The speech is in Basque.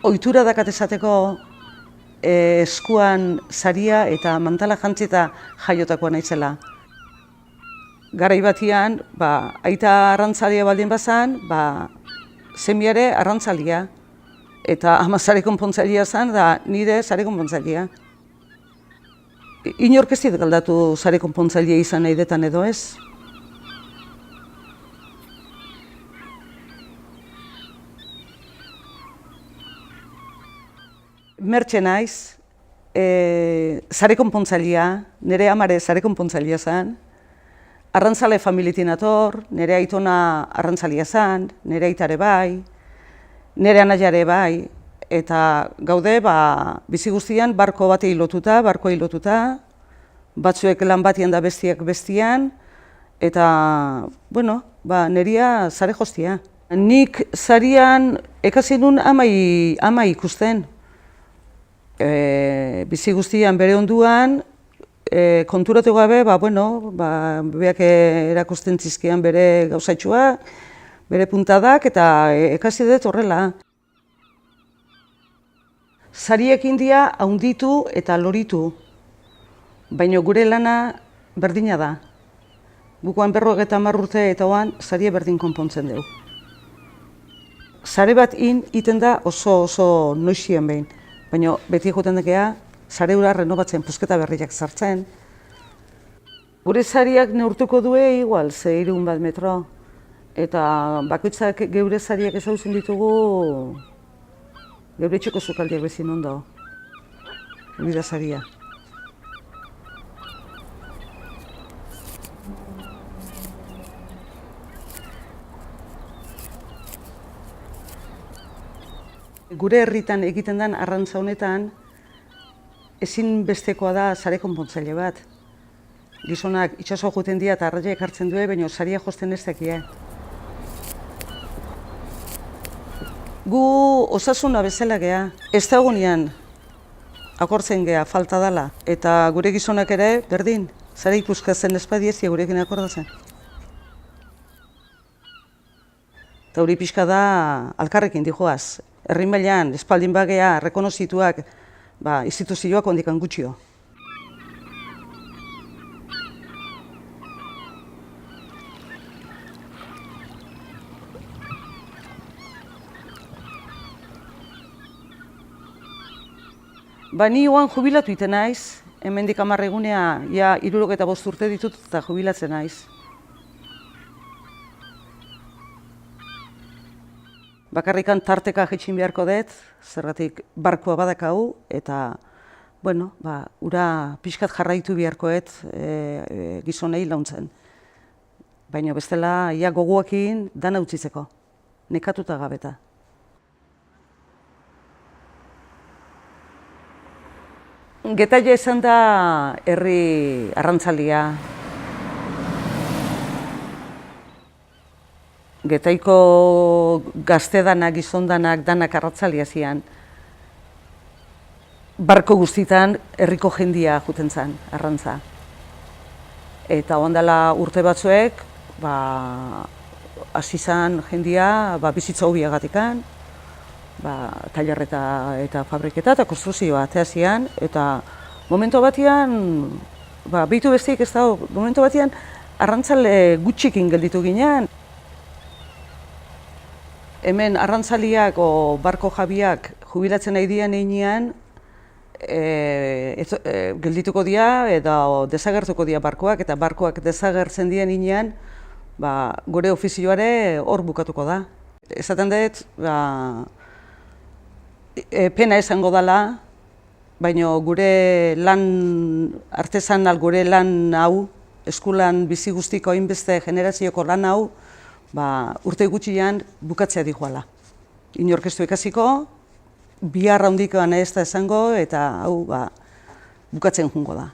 ohitura dakat esateko eskuan saria eta mantala jantzita jaiotakoa naizela. Garai batian, aita arrantzalia baldin bazan, semiare arrantzalia. Eta ama sare konpontzailea zen, da nire sare konpontzailea. Inork ez dit galdatu sare konpontzailea izan nahi detan edo ez. Mertxe naiz, sare konpontzailea, nire amare sare konpontzailea zen. Arrantzale familietin ator, nire aitona arrantzalia zen, nire aitare bai, nire anaiare bai, eta gaude bizi guztian barko batei lotuta, batzuek lan batian da bestiak bestian, eta, nirea sare jostia. Nik sarian ekasi nun ama ikusten. Bizi guztian bere onduan, konturatu gabe, beak erakusten zizkian bere gauzatxua, bere puntadak, eta ekasi dut horrela. Sariekin dira haunditu eta loritu, baina gure lana berdina da. Bukoan 50 urte eta oan sarie berdin konpontzen dugu. Sare bat iten da oso noizien behin, baina beti joten dekea, sare hura renovatzen, pusketa berriak sartzen. Gure sariak neurtuko due igual, 300 metro. Eta bakoitzak geure sariak ezautzen ditugu, geure etxeko sukaldiak bezin ondo. Hori da saria. Gure herritan egiten den arrantza honetan, ezinbestekoa da sare konpontzaile bat. Gizonak itsasoa joaten dira eta arraiak hartzen du, baina saria josten ez dakie. Gu osasuna bezala gea, ez dagoenean akortzen gea falta dela, eta gure gizonak ere berdin, sare ikuskatzen espadiezia gurekin akordatzen. Eta hori pixka da alkarrekin dijoaz. Herri mailan espaldin bagea rekonozituak instituzioak ondikan gutxio. Ni oan jubilatu iten naiz, hemendik 10 egunea, 65 urte ditut eta jubilatzen naiz. Bakarrikan tarteka jetxin beharko dut, zergatik barkoa badakau, eta, ura pixkat jarraitu beharkoet gizonei launtzen. Baina bestela, gogoakin dana utzitzeko, nekatuta gabeta. Getaia izan da herri arrantzalia. Getaiko gaztedanak, gizondanak, danak arratzalia zian. Barko guztitan herriko jendia juten zen, arrantza. Eta ondala urte batzuek, hasi zen jendia bizitza hobiagatikan, tailer eta fabriketa eta konstrukzioa atea zian, eta momentu batean, behitu bestiek ez dago, momentu batean arrantzale gutxikin gelditu ginean. Hemen arrantzaliak o barko jabiak jubilatzen nahi dian einean, geldituko dira edo desagertuko dira barkoak, eta barkoak desagertzen dian einean, gure ofizioare hor bukatuko da. Esaten dut, pena esango dela, baina gure lan artesanal, gure lan hau, eskulan bizi guztiko hainbeste generazioko lan hau, urte gutxian bukatzea dihoala. Inork ez du ikasiko, bihar handikoan ez da esango, eta hau bukatzen jungo da.